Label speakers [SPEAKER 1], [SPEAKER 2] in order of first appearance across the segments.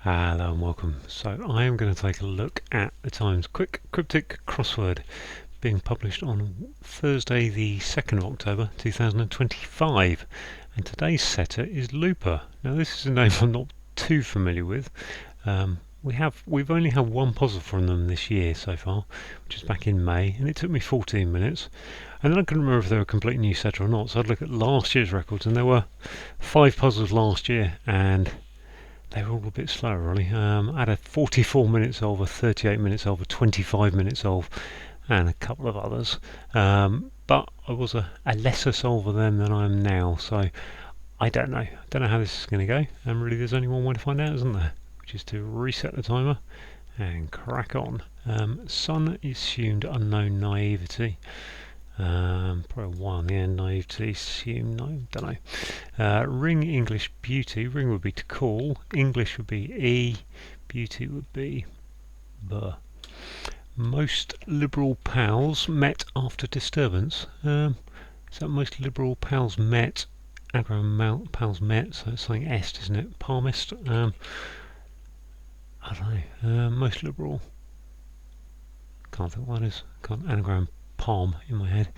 [SPEAKER 1] Hello and welcome. So I am going to take a look at the Times Quick Cryptic crossword being published on Thursday the 2nd of October 2025, and today's setter is Lupa. Now this is a name I'm not too familiar with. We've only had one puzzle from them this year so far, which is back in May, and it took me 14 minutes, and then I couldn't remember if they were a complete new setter or not, so I'd look at last year's records, and there were 5 puzzles last year, and they were all a bit slower really. I had a 44 minutes solve, a 38 minutes solve, a 25 minutes solve, and a couple of others. But I was a lesser solver then than I am now, so I don't know. I don't know how this is going to go. And really there's only one way to find out, isn't there? Which is to reset the timer and crack on. Sun assumed unknown naivety. Probably one on the end, naivety, assume, no, don't know. Ring English beauty, ring would be to call, English would be E, beauty would be B. Most liberal pals met after disturbance. Is that most liberal pals met? Anagram pals met, so it's something est, isn't it? Palmist? I don't know. Most liberal. Can't think what that is. Can't anagram palm in my head.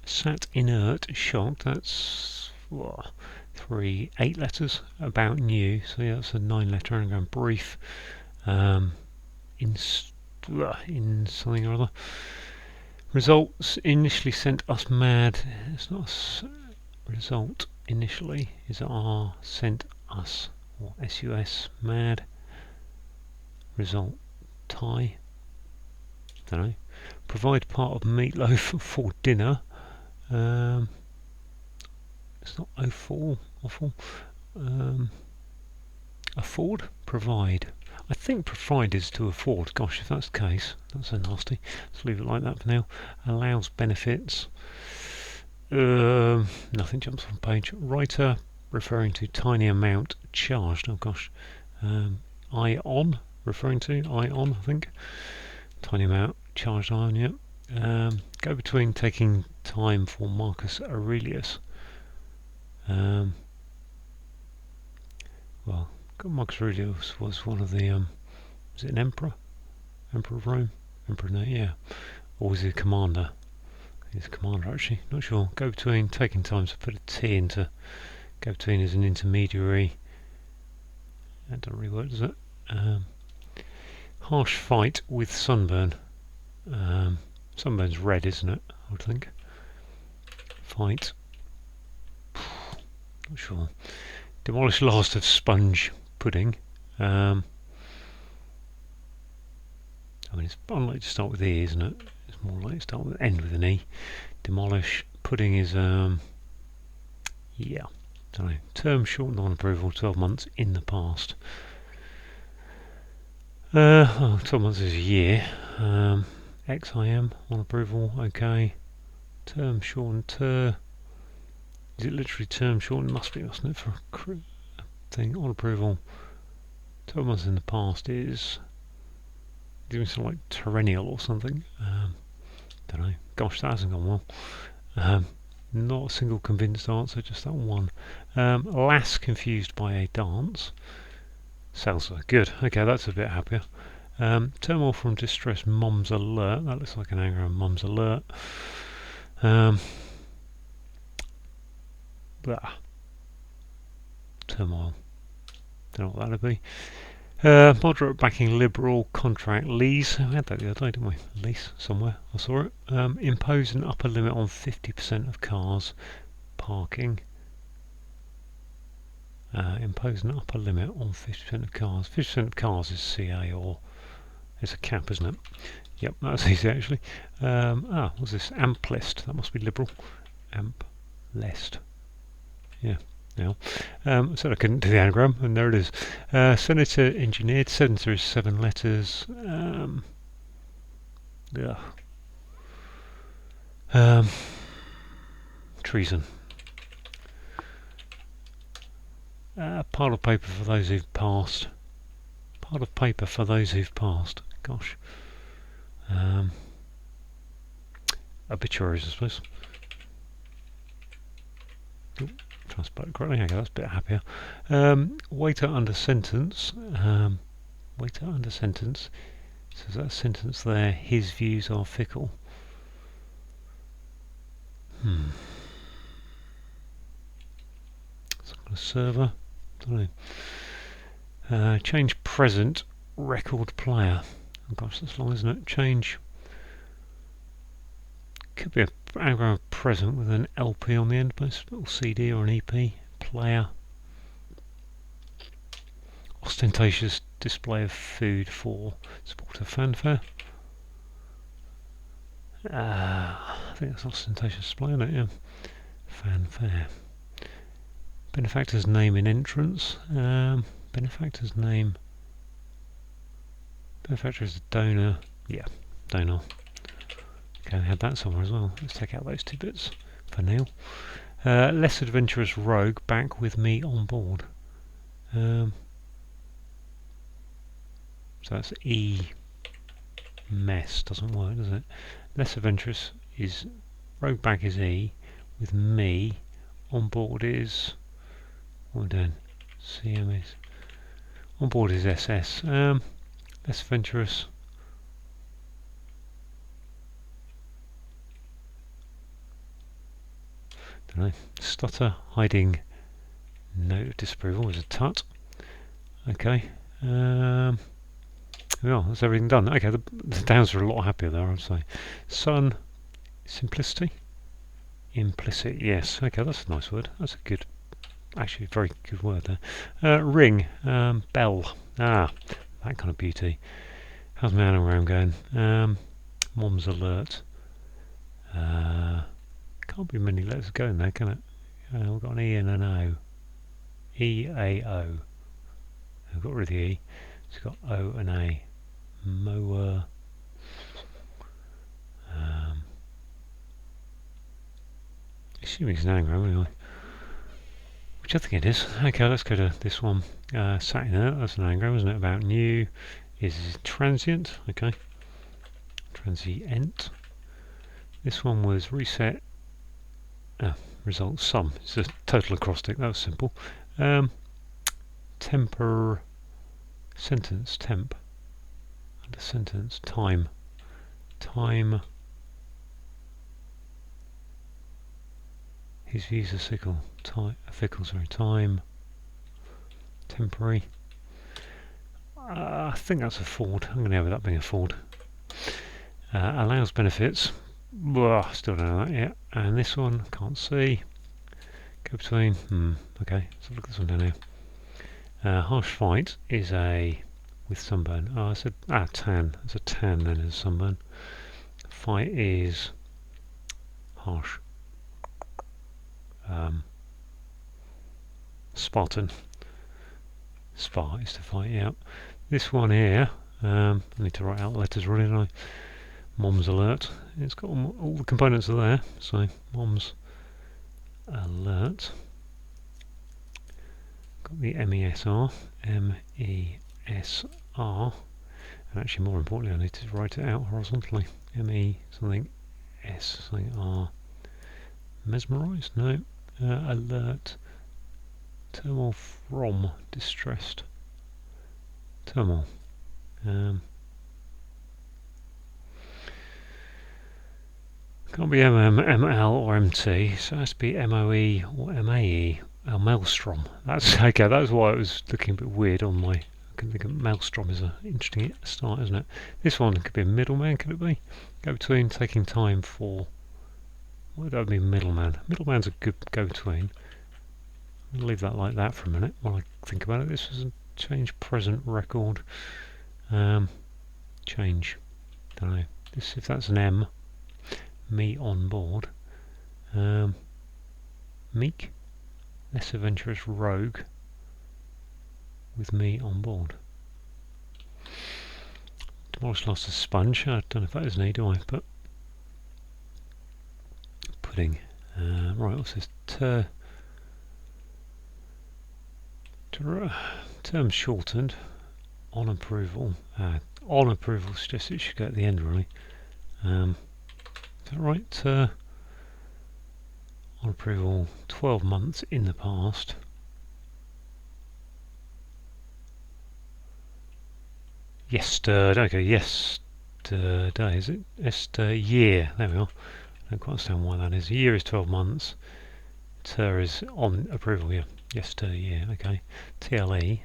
[SPEAKER 1] Sat inert, shocked, that's 8 letters. About new, so yeah, that's a 9-letter anagram. Brief, in something or other. Results initially sent us mad. It's not result initially is R sent us, or SUS mad. Result tie, don't know. Provide part of meatloaf for dinner. It's not awful. Afford, provide. I think provide is to afford. Gosh, if that's the case, that's so nasty. Let's leave it like that for now. Allows benefits. Nothing jumps on page. Writer, referring to tiny amount charged. Oh gosh. Ion, referring to ion, I think. Tiny amount charged ion, yep. Go between taking time for Marcus Aurelius. Well, Marcus Aurelius was one of the, was it an emperor? Emperor of Rome? Emperor, no, yeah. Or was he a commander? He's a commander actually, not sure. Go between, taking time to put a T into, go between as an intermediary. That doesn't really work, does it? Harsh fight with sunburn. Sunburn's red, isn't it? I would think. Fight. Not sure. Demolish last of sponge pudding. I mean, it's unlikely to start with E, isn't it? It's more likely to start with end with an E. Demolish pudding is yeah. Don't know. Term shortened on approval. 12 months in the past. 12 months is a year. XIM on approval, okay. Term shortened, is it literally term shortened? Must be, mustn't it, for a thing on approval. 12 months in the past is doing something like perennial or something. Don't know. Gosh, that hasn't gone well. Not a single convinced answer, just that one. Lass confused by a dance. Salsa, good. Okay, that's a bit happier. Turmoil from distress, mom's alert. That looks like an anagram, mom's alert. Turmoil. Don't know what that'll be. Moderate backing liberal contract lease. We had that the other day, didn't we? Lease somewhere. I saw it. Impose an upper limit on 50% of cars parking. Impose an upper limit on 50% of cars. 50% of cars is CA, or it's a cap, isn't it? Yep, that's easy actually. What's this? Amp list. That must be liberal. Amp list. Yeah. Now, said I couldn't do the anagram, and there it is. Senator engineered. Senator is 7 letters. Treason. Pile of paper for those who've passed. Pile of paper for those who've passed. Gosh. Obituaries, I suppose. Trying Try to spell it correctly. Okay, that's a bit happier. Waiter under sentence. Waiter under sentence. So is that a sentence there? His views are fickle. Some kind of server. Don't know. Change present record player. Oh gosh, that's long, isn't it? Change. Could be an anagram of present with an LP on the end, but a little CD or an EP. Player. Ostentatious display of food for sport of fanfare. I think that's ostentatious display, isn't it? Yeah. Fanfare. Benefactor's name in entrance. Benefactor's name. Benefactor is a donor. Yeah, donor. Okay, I had that somewhere as well. Let's take out those 2 bits for now. Less adventurous rogue back with me on board. So that's E. Mess doesn't work, does it? Less adventurous is rogue back is E. With me on board is what am I doing? CM is on board is SS. Less adventurous. Don't know. Stutter hiding note of disapproval is a tut. Okay. Well, that's everything done. Okay, the downs are a lot happier there, I'd say. Sun, simplicity, implicit. Yes. Okay, that's a nice word. That's a good, actually, a very good word there. Ring, bell. Ah, that kind of beauty. How's my anagram going? Mom's alert. Can't be many letters going there, can it? We've got an E and an O. E-A-O. I've got rid of the E. It's got O and A. Mower. Assuming it's an anagram anyway. Which I think it is. Okay, let's go to this one. Sat there, that's an anagram, isn't it? About new is transient. Okay. Transient. This one was reset. Result sum. It's a total acrostic. That was simple. Temper. Sentence. Temp. Under sentence. Time. Time. His views are fickle. Fickle. Sorry. Time. Temporary. I think that's a Ford. I'm going to have that being a Ford. Allows benefits. Still don't know that yet. And this one, can't see. Go between. Okay, let's look at this one down here. Harsh fight is a with sunburn. Oh, it's a tan. It's a tan then as a sunburn. Fight is harsh. Spartan. Spar is to fight. Yeah. This one here. I need to write out letters really, don't I? Mom's alert. It's got all the components are there. So mom's alert. Got the MESR, MESR, and actually more importantly, I need to write it out horizontally. ME something S something R. Mesmerised? No. Alert. Turmoil from distressed. Turmoil. Can't be ML or MT, so it has to be MOE or MAE. Maelstrom. That's okay. That's why it was looking a bit weird on my. I can think of Maelstrom is an interesting start, isn't it? This one could be a middleman. Could it be? Go between, taking time for. What would that be? Middleman. Middleman's a good go between. I'll leave that like that for a minute while I think about it. This is a change present record. Change. Don't know. This if that's an M. Me on board. Meek. Less adventurous rogue with me on board. Tomorrow's lost a sponge. I don't know if that is an E, do I? But pudding. Right, what's this? Term shortened. On approval. On approval suggests it should go at the end, really. Is that right? on approval 12 months in the past. Yesterday, okay, yesterday, is it? Year, there we are. I don't quite understand why that is. A year is 12 months. Ter is on approval, yeah. Yesterday, okay. TLE,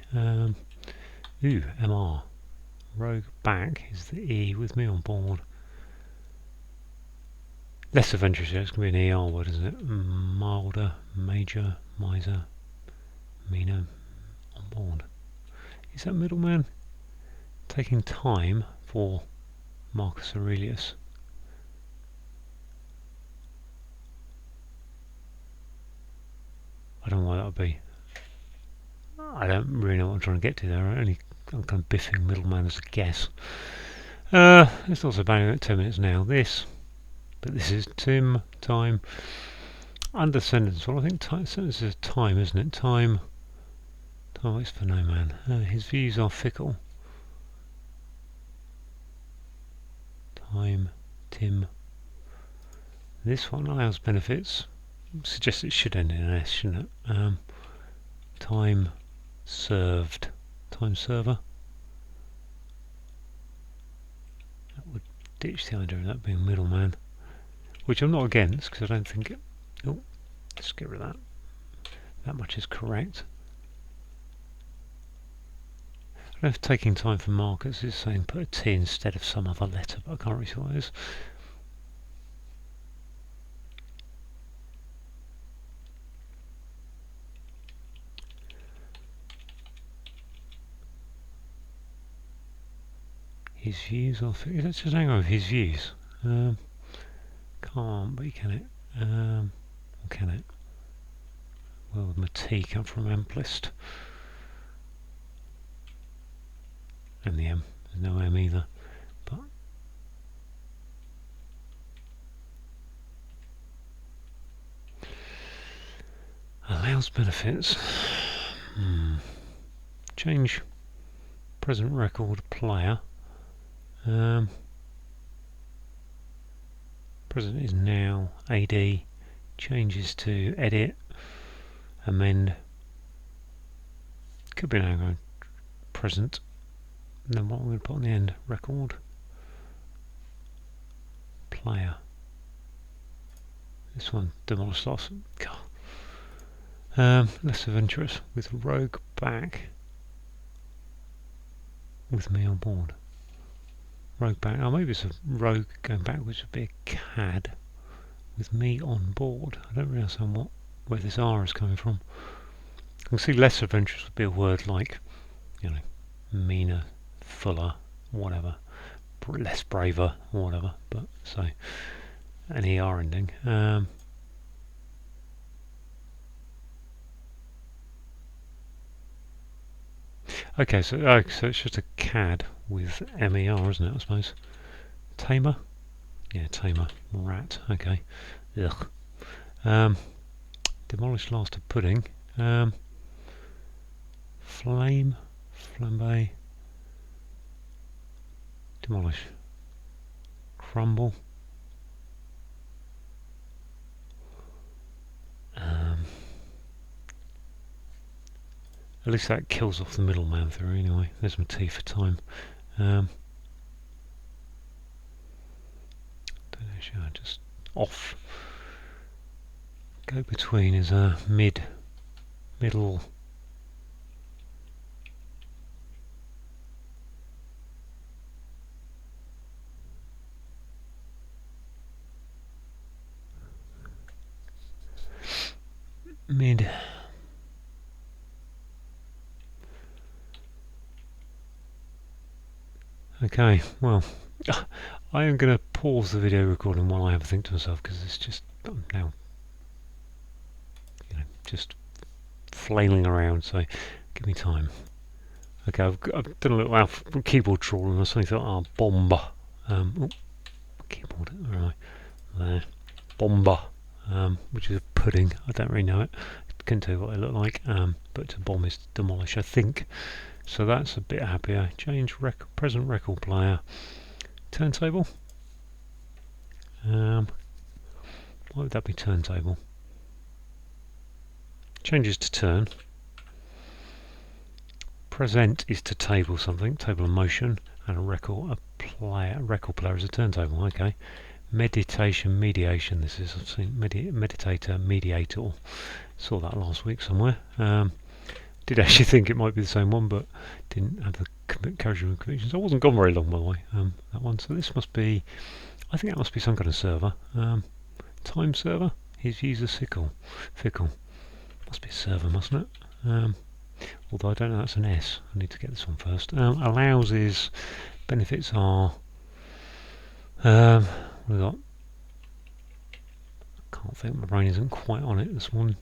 [SPEAKER 1] MR. Rogue back is the E with me on board. Less adventurous, yeah, it's going to be an ER word, isn't it? Milder, major, miser, meaner, on board. Is that middleman taking time for Marcus Aurelius? I don't know why that would be. I don't really know what I'm trying to get to there. I'm kind of biffing middleman as a guess. It's also banging at 10 minutes now. But this is Tim, time, under sentence. Well, I think sentence is time, isn't it? Time waits for no man. His views are fickle. Time, Tim. This one allows benefits. Suggests it should end in an S, shouldn't it? Time served. Time server. That would ditch the idea of that being middleman, which I'm not against because I don't think it. Oh, let's get rid of that. That much is correct. I don't know if taking time for Marcus is saying put a T instead of some other letter, but I can't really see what it is. His views are. Let's just hang on with his views. Can't be, can it? Or can it? Well, would my T come from amplist? And the M. There's no M either. But allows benefits. Change present record player. Present is now. AD changes to edit. Amend. Could be now going present. And then what I'm going to put on the end, record player. This one, demolish loss. Less adventurous with rogue back with me on board. Rogue back. Oh, maybe it's a rogue going back, which would be a cad with me on board. I don't really understand where this R is coming from. I can see less adventurous would be a word like, meaner, fuller, whatever, less braver, or whatever. But so an ER ending. Okay, so it's just a cad with MER, isn't it? I suppose. Tamer. Yeah, tamer. Rat. Okay. Ugh. Demolish last of pudding. Flame. Flambe. Demolish. Crumble. At least that kills off the middleman theory anyway. There's my T for time. Don't know, should I just off? Go between is a middle. Mid. Okay, well, I am going to pause the video recording while I have a think to myself because it's just now, just flailing around. So give me time. Okay, I've done a little keyboard trawl and I suddenly thought, bomber. Keyboard, where am I? There, bomber, which is a pudding. I don't really know it. Couldn't tell you what they look like. But to bomb is to demolish, I think. So that's a bit happier. Change present record player. Turntable. Why would that be turntable? changes to turn. Present is to table something, table of motion, and a record player is a turntable. Okay. Meditation, mediation. This is, I've seen meditator, mediator. Saw that last week somewhere. Did actually think it might be the same one, but didn't have the courage and convictions. I wasn't gone very long, by the way. That one. So this must be. I think that must be some kind of server. Time server. His user fickle. Must be a server, mustn't it? Although I don't know that's an S. I need to get this one first. Allows is benefits are. We've got. I can't think. My brain isn't quite on it this morning.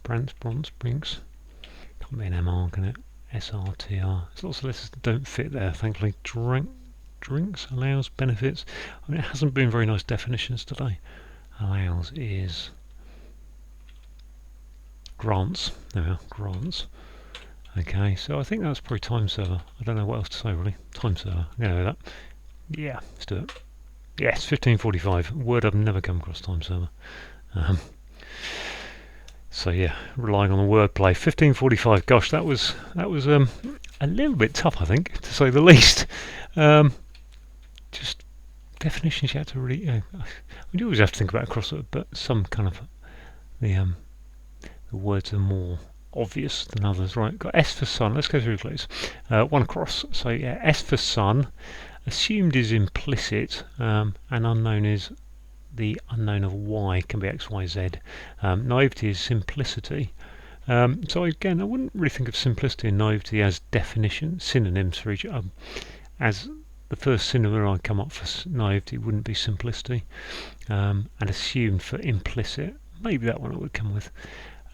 [SPEAKER 1] Bronze, Brinks. Can't be an MR, can it? SRTR. There's lots of letters that don't fit there, thankfully. Drinks, allows, benefits. I mean, it hasn't been very nice definitions today. Allows is grants. There we are, grants. Okay, so I think that's probably time server. I don't know what else to say really. Time server. I'm going to know that. Yeah, let's do it. Yes, 1545. Word I've never come across, time server. So yeah, relying on the wordplay. 1545. Gosh, that was a little bit tough, I think, to say the least. Just definitions you had to really. We always have to think about a crossword, but some kind of the words are more obvious than others. Right, got S for sun. Let's go through these. One across. So yeah, S for sun. Assumed is implicit, and unknown is the unknown of Y, can be X, Y, Z. Naivety is simplicity. So again, I wouldn't really think of simplicity and naivety as synonyms for each other. As the first synonym I come up for naivety wouldn't be simplicity, and assumed for implicit. Maybe that one I would come with.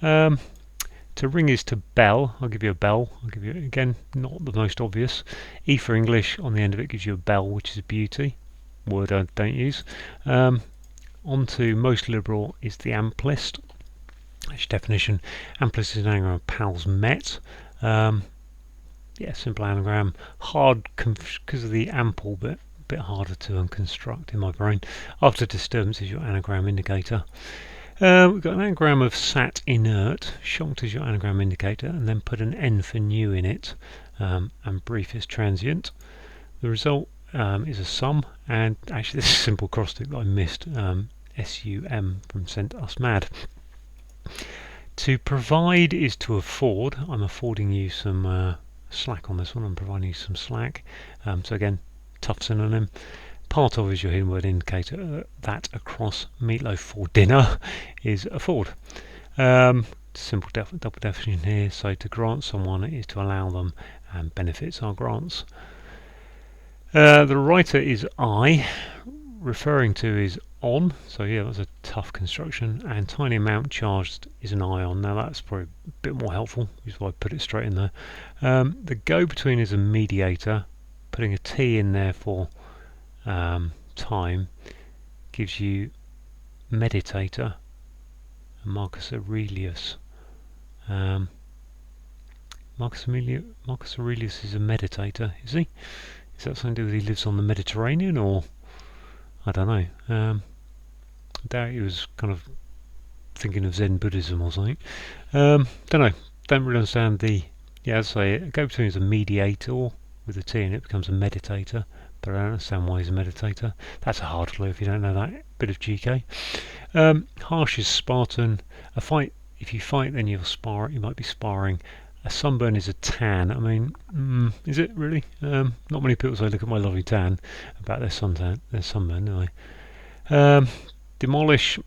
[SPEAKER 1] To ring is to bell. I'll give you a bell. I'll give you, again, not the most obvious. E for English on the end of it gives you a bell, which is beauty. Word I don't use. On to most liberal is the amplest. Which definition? Amplest is an anagram of pals met. Yeah, simple anagram. Hard because of the ample bit harder to construct in my brain. After disturbance is your anagram indicator. We've got an anagram of sat inert. Shocked is your anagram indicator, and then put an N for new in it, and brief is transient. The result is a sum, and actually this is a simple cross-tick that I missed. SUM from Sent Us Mad. To provide is to afford. I'm affording you some slack on this one. I'm providing you some slack. So again, tough synonym. Part of is your hidden word indicator. That across meatloaf for dinner is afford. Simple double definition here. So to grant someone is to allow them, and benefits are grants. The writer is I. Referring to is on. So yeah, that's a tough construction. And tiny amount charged is an ion. Now that's probably a bit more helpful, which is why I put it straight in there. The go-between is a mediator. Putting a T in there for time gives you meditator. And Marcus Aurelius. Marcus Aurelius is a meditator, is he? Is that something to do with he lives on the Mediterranean, or I don't know. I doubt he was kind of thinking of Zen Buddhism or something. Don't know. Don't really understand the. Yeah, as I say, a go-between is a mediator with a T in it becomes a meditator, but I don't understand why he's a meditator. That's a hard clue if you don't know that bit of GK. Harsh is Spartan. A fight. If you fight, then you'll spar. You might be sparring. A sunburn is a tan. I mean, is it really? Not many people say, "Look at my lovely tan," about their sunburn, do they? Demolish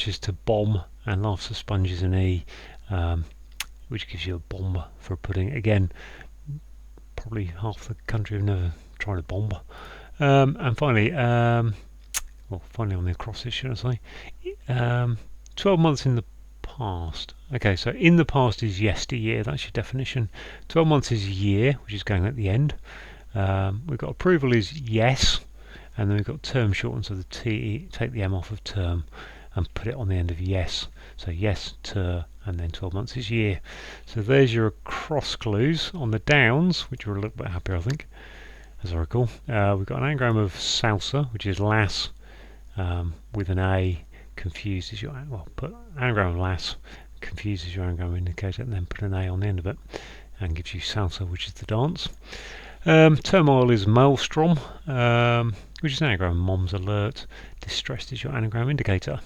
[SPEAKER 1] is to bomb, and laughs a sponge is an E, which gives you a bomb for a pudding. Again, probably half the country have never tried a bomb. And finally, finally on the acrosses, should I say? 12 months in the past. Okay, so in the past is yesteryear, that's your definition. 12 months is year, which is going at the end. We've got approval is yes, and then we've got term shortened, so the T, take the M off of term and put it on the end of yes. So yes, ter, and then 12 months is year. So there's your cross clues on the downs, which are a little bit happier, I think, as I recall. We've got an anagram of salsa, which is lass, with an A. Confused is your, well, put anagram of lass, confuses your anagram indicator and then put an A on the end of it and gives you salsa, which is the dance. Turmoil is maelstrom, which is an anagram. Mom's alert. Distressed is your anagram indicator.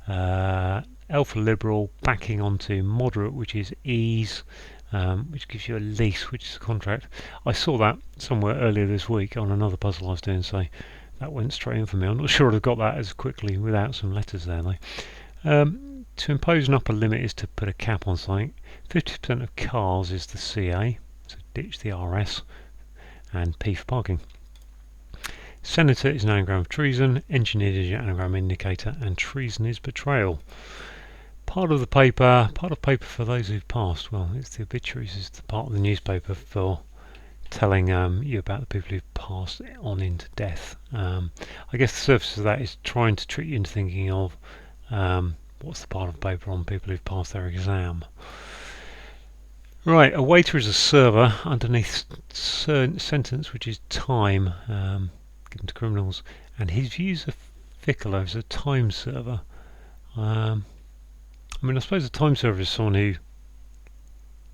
[SPEAKER 1] Alpha liberal backing onto moderate, which is ease, which gives you a lease, which is a contract. I saw that somewhere earlier this week on another puzzle I was doing, so that went straight in for me. I'm not sure I'd have got that as quickly without some letters there though. To impose an upper limit is to put a cap on something. 50% of cars is the CA, so ditch the RS, and P for parking. Senator is an anagram of treason, engineered is your anagram indicator, and treason is betrayal. Part of paper for those who've passed. Well, it's the obituaries, is the part of the newspaper for telling you about the people who've passed on into death. I guess the surface of that is trying to trick you into thinking of what's the part of paper on people who've passed their exam. Right, a waiter is a server underneath sentence, which is time given to criminals, and his views are fickle as a time server. I suppose a time server is someone who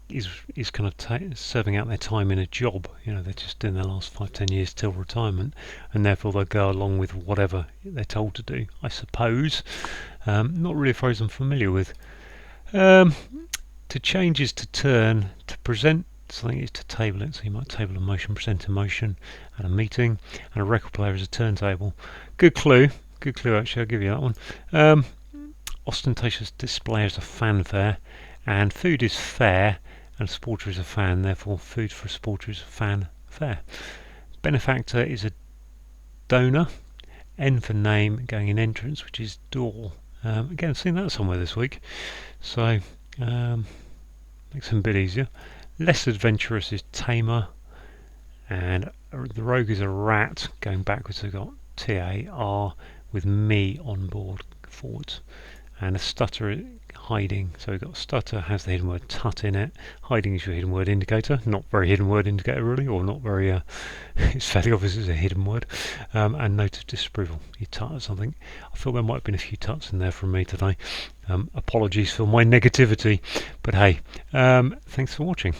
[SPEAKER 1] is kind of serving out their time in a job. They're just doing their last 5-10 years till retirement, and therefore they'll go along with whatever they're told to do, I suppose. Not really a phrase I'm familiar with. To change is to turn. To present something is to table it. So you might table a motion, present a motion at a meeting. And a record player is a turntable. Good clue actually, I'll give you that one. Ostentatious display is a fanfare. And food is fair, and a supporter is a fan. Therefore, food for a supporter is a fanfare. Benefactor is a donor. N for name, going in entrance, which is door. Again, I've seen that somewhere this week. So, makes it a bit easier. Less adventurous is tamer, and the rogue is a rat. Going backwards, we've got TAR with me on board forwards, and a stutter hiding. So we've got stutter has the hidden word tut in it. Hiding is your hidden word indicator. Not very hidden word indicator really, or not very. It's fairly obvious it's a hidden word. And note of disapproval. You tut at something. I thought there might have been a few tuts in there from me today. Apologies for my negativity, but hey, thanks for watching.